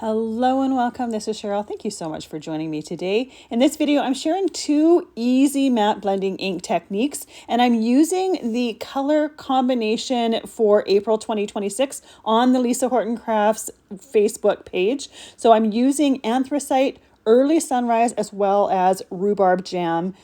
Hello and welcome. This is Cheryl. Thank you so much for joining me today. In this video, I'm sharing two easy matte blending ink techniques, and I'm using the color combination for April 2026 on the Lisa Horton Crafts Facebook page. So I'm using Anthracite, Early Sunrise, as well as Rhubarb Jam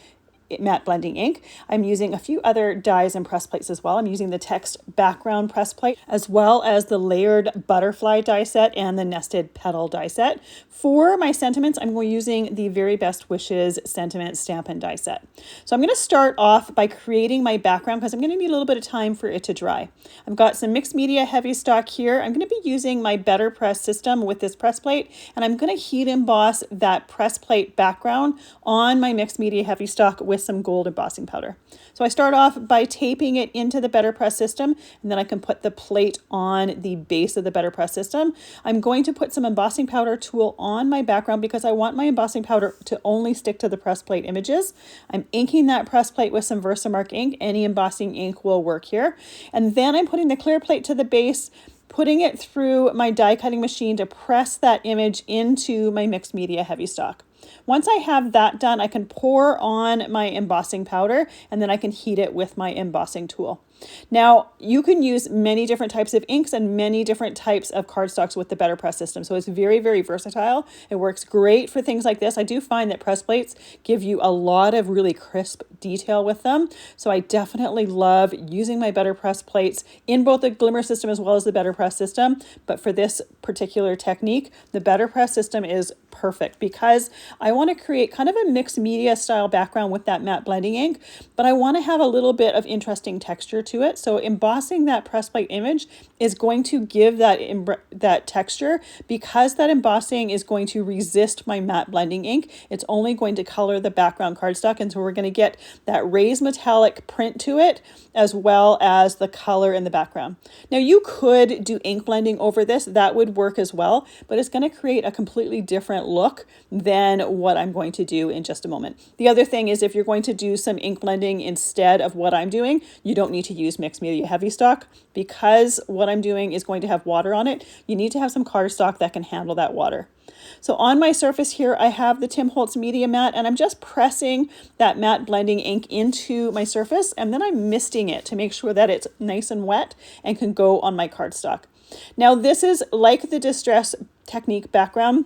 matte blending ink. I'm using a few other dies and press plates as well. I'm using the text background press plate as well as the layered butterfly die set and the nested petal die set. For my sentiments, I'm using the Very Best Wishes sentiment stamp and die set. So I'm going to start off by creating my background because I'm going to need a little bit of time for it to dry. I've got some mixed media Heavystock here. I'm going to be using my BetterPress system with this press plate, and I'm going to heat emboss that press plate background on my mixed media Heavystock with some gold embossing powder. So I start off by taping it into the BetterPress system, and then I can put the plate on the base of the BetterPress system. I'm going to put some embossing powder tool on my background because I want my embossing powder to only stick to the press plate images. I'm inking that press plate with some VersaMark ink. Any embossing ink will work here. And then I'm putting the clear plate to the base, putting it through my die cutting machine to press that image into my mixed media Heavystock. Once I have that done, I can pour on my embossing powder and then I can heat it with my embossing tool. Now, you can use many different types of inks and many different types of cardstocks with the BetterPress system. So it's very, very versatile. It works great for things like this. I do find that press plates give you a lot of really crisp detail with them. So I definitely love using my BetterPress plates in both the Glimmer system as well as the BetterPress system. But for this particular technique, the BetterPress system is perfect because I want to create kind of a mixed media style background with that matte blending ink, but I want to have a little bit of interesting texture to it. So embossing that press plate image is going to give that texture because that embossing is going to resist my matte blending ink. It's only going to color the background cardstock, and so we're going to get that raised metallic print to it as well as the color in the background. Now you could do ink blending over this, that would work as well, but it's going to create a completely different look than what I'm going to do in just a moment. The other thing is if you're going to do some ink blending instead of what I'm doing, you don't need to use mixed media Heavystock because what I'm doing is going to have water on it. You need to have some cardstock that can handle that water. So on my surface here, I have the Tim Holtz Media Mat, and I'm just pressing that matte blending ink into my surface, and then I'm misting it to make sure that it's nice and wet and can go on my cardstock. Now this is like the Distress Technique background.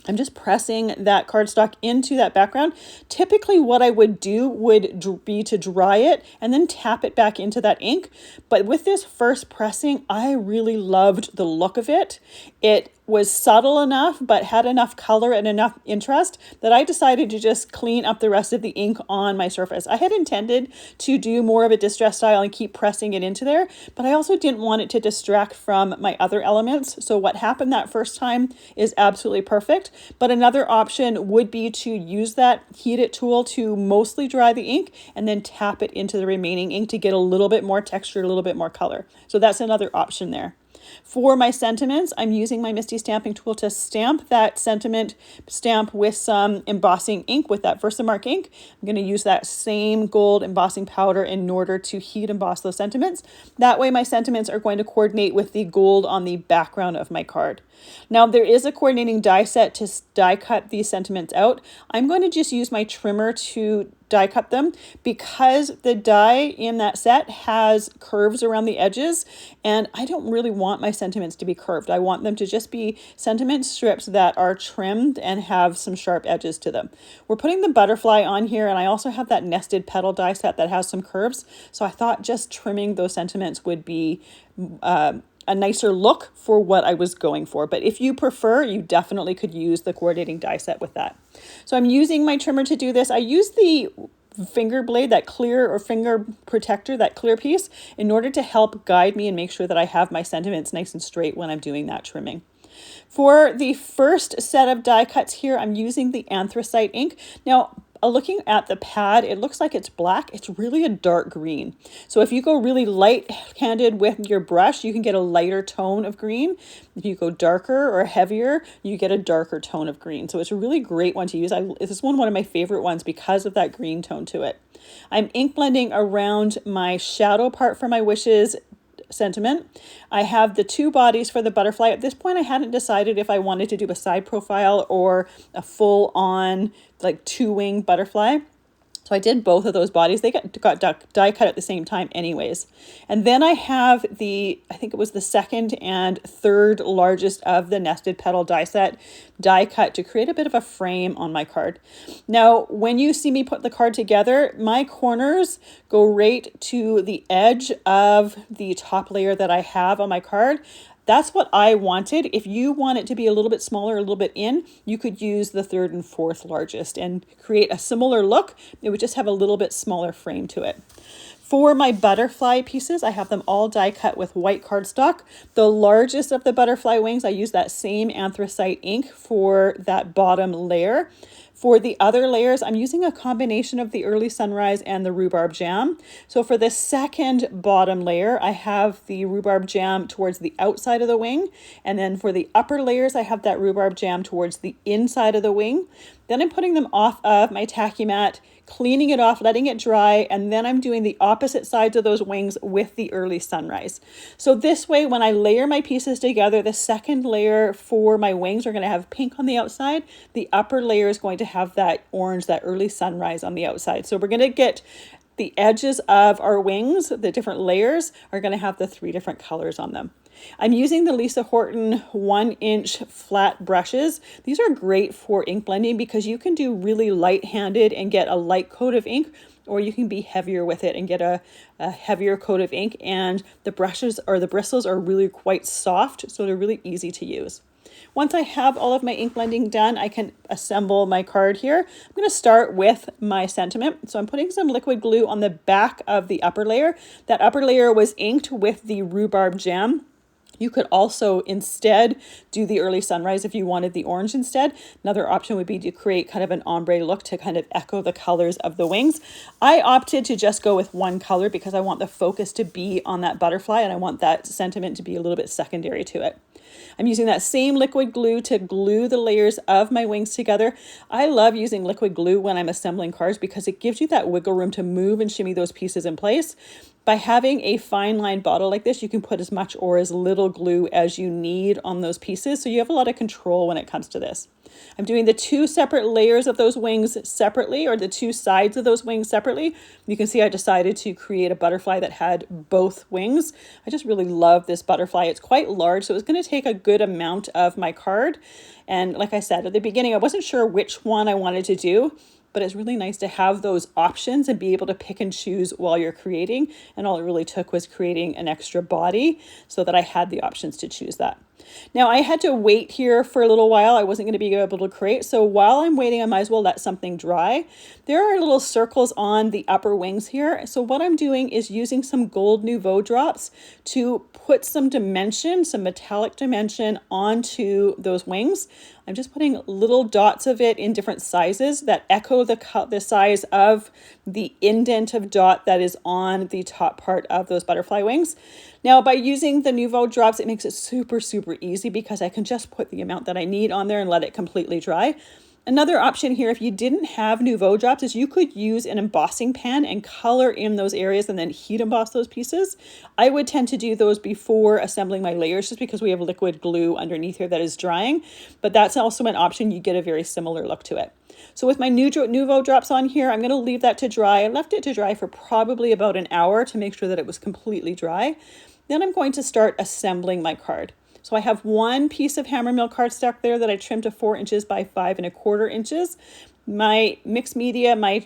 I'm just pressing that cardstock into that background. Typically what I would do would be to dry it and then tap it back into that ink. But with this first pressing, I really loved the look of it. It was subtle enough, but had enough color and enough interest that I decided to just clean up the rest of the ink on my surface. I had intended to do more of a distress style and keep pressing it into there, but I also didn't want it to distract from my other elements. So what happened that first time is absolutely perfect. But another option would be to use that heat it tool to mostly dry the ink and then tap it into the remaining ink to get a little bit more texture, a little bit more color. So that's another option there. For my sentiments, I'm using my Misti stamping tool to stamp that sentiment stamp with some embossing ink with that VersaMark ink. I'm going to use that same gold embossing powder in order to heat emboss those sentiments. That way my sentiments are going to coordinate with the gold on the background of my card. Now there is a coordinating die set to die cut these sentiments out. I'm going to just use my trimmer to die cut them because the die in that set has curves around the edges, and I don't really want my sentiments to be curved. I want them to just be sentiment strips that are trimmed and have some sharp edges to them. We're putting the butterfly on here, and I also have that nested petal die set that has some curves, so I thought just trimming those sentiments would be a nicer look for what I was going for. But if you prefer, you definitely could use the coordinating die set with that. So I'm using my trimmer to do this. I use the finger blade, that clear, or finger protector, that clear piece, in order to help guide me and make sure that I have my sentiments nice and straight when I'm doing that trimming. For the first set of die cuts here, I'm using the Anthracite ink. Now, looking at the pad, it looks like it's black. It's really a dark green. So if you go really light-handed with your brush, you can get a lighter tone of green. If you go darker or heavier, you get a darker tone of green. So it's a really great one to use. This is one of my favorite ones because of that green tone to it. I'm ink blending around my shadow part for my wishes sentiment. I have the two bodies for the butterfly. At this point, I hadn't decided if I wanted to do a side profile or a full on like two-wing butterfly. So I did both of those bodies. They got die cut at the same time anyways. And then I have I think it was the second and third largest of the nested petal die set die cut to create a bit of a frame on my card. Now, when you see me put the card together, my corners go right to the edge of the top layer that I have on my card. That's what I wanted. If you want it to be a little bit smaller, a little bit in, you could use the third and fourth largest and create a similar look. It would just have a little bit smaller frame to it. For my butterfly pieces, I have them all die cut with white cardstock. The largest of the butterfly wings, I use that same anthracite ink for that bottom layer. For the other layers, I'm using a combination of the early sunrise and the rhubarb jam. So for the second bottom layer, I have the rhubarb jam towards the outside of the wing. And then for the upper layers, I have that rhubarb jam towards the inside of the wing. Then I'm putting them off of my tacky mat, cleaning it off, letting it dry, and then I'm doing the opposite sides of those wings with the early sunrise. So this way, when I layer my pieces together, the second layer for my wings are going to have pink on the outside. The upper layer is going to have that orange, that early sunrise on the outside. So we're going to get the edges of our wings, the different layers are going to have the three different colors on them. I'm using the Lisa Horton 1-inch flat brushes. These are great for ink blending because you can do really light-handed and get a light coat of ink, or you can be heavier with it and get a heavier coat of ink. And the brushes or the bristles are really quite soft, so they're really easy to use. Once I have all of my ink blending done, I can assemble my card here. I'm going to start with my sentiment. So I'm putting some liquid glue on the back of the upper layer. That upper layer was inked with the rhubarb jam. You could also instead do the early sunrise if you wanted the orange instead. Another option would be to create kind of an ombre look to kind of echo the colors of the wings. I opted to just go with one color because I want the focus to be on that butterfly and I want that sentiment to be a little bit secondary to it. I'm using that same liquid glue to glue the layers of my wings together. I love using liquid glue when I'm assembling cards because it gives you that wiggle room to move and shimmy those pieces in place. By having a fine line bottle like this, you can put as much or as little glue as you need on those pieces, so you have a lot of control when it comes to this. I'm doing the two separate layers of those wings separately, or the two sides of those wings separately. You can see I decided to create a butterfly that had both wings. I just really love this butterfly. It's quite large, so it's going to take a good amount of my card. And like I said, at the beginning, I wasn't sure which one I wanted to do, but it's really nice to have those options and be able to pick and choose while you're creating. And all it really took was creating an extra body so that I had the options to choose that. Now I had to wait here for a little while. I wasn't going to be able to create. So while I'm waiting, I might as well let something dry. There are little circles on the upper wings here. So what I'm doing is using some gold Nuvo drops to put some dimension, some metallic dimension onto those wings. I'm just putting little dots of it in different sizes that echo the size of the indent of dot that is on the top part of those butterfly wings. Now, by using the Nuvo drops, it makes it super, super easy because I can just put the amount that I need on there and let it completely dry. Another option here, if you didn't have Nuvo drops, is you could use an embossing pan and color in those areas and then heat emboss those pieces. I would tend to do those before assembling my layers just because we have liquid glue underneath here that is drying, but that's also an option. You get a very similar look to it. So with my Nuvo drops on here, I'm going to leave that to dry. I left it to dry for probably about an hour to make sure that it was completely dry. Then I'm going to start assembling my card. So I have one piece of hammer mill cardstock there that I trimmed to 4 inches by 5 1/4 inches. My mixed media, my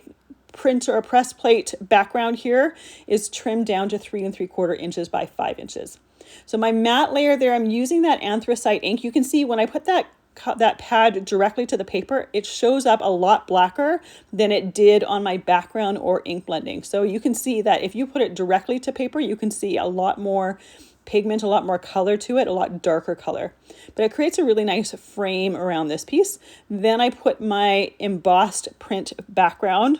print or press plate background here is trimmed down to 3 3/4 inches by 5 inches. So my matte layer there, I'm using that anthracite ink. You can see when I put that pad directly to the paper, it shows up a lot blacker than it did on my background or ink blending. So you can see that if you put it directly to paper, you can see a lot more pigment, a lot more color to it, a lot darker color. But it creates a really nice frame around this piece. Then I put my embossed print background.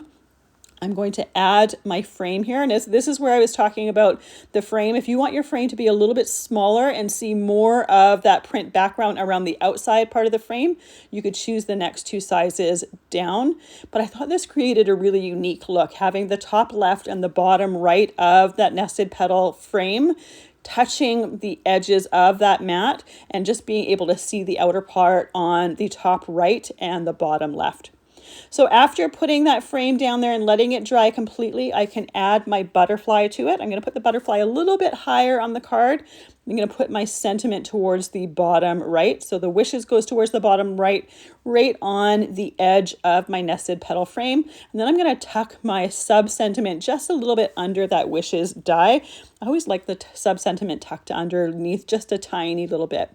I'm going to add my frame here. And this is where I was talking about the frame. If you want your frame to be a little bit smaller and see more of that print background around the outside part of the frame, you could choose the next two sizes down. But I thought this created a really unique look, having the top left and the bottom right of that nested petal frame touching the edges of that mat and just being able to see the outer part on the top right and the bottom left. So after putting that frame down there and letting it dry completely, I can add my butterfly to it. I'm going to put the butterfly a little bit higher on the card. I'm going to put my sentiment towards the bottom right. So the wishes goes towards the bottom right, right on the edge of my nested petal frame. And then I'm going to tuck my sub sentiment just a little bit under that wishes die. I always like the sub sentiment tucked underneath just a tiny little bit.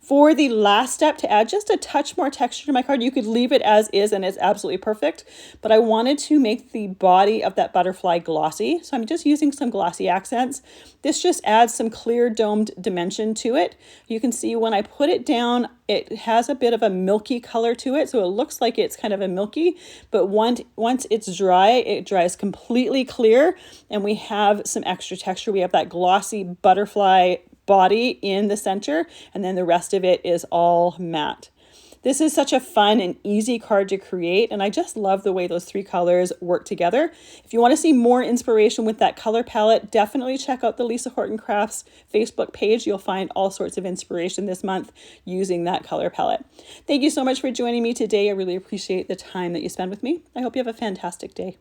For the last step, to add just a touch more texture to my card, you could leave it as is and it's absolutely perfect, but I wanted to make the body of that butterfly glossy. So I'm just using some glossy accents. This just adds some clear domed dimension to it. You can see when I put it down, it has a bit of a milky color to it. So it looks like it's kind of a milky, but once it's dry, it dries completely clear and we have some extra texture. We have that glossy butterfly body in the center, and then the rest of it is all matte. This is such a fun and easy card to create, and I just love the way those three colors work together. If you want to see more inspiration with that color palette, definitely check out the Lisa Horton Crafts Facebook page. You'll find all sorts of inspiration this month using that color palette. Thank you so much for joining me today. I really appreciate the time that you spend with me. I hope you have a fantastic day.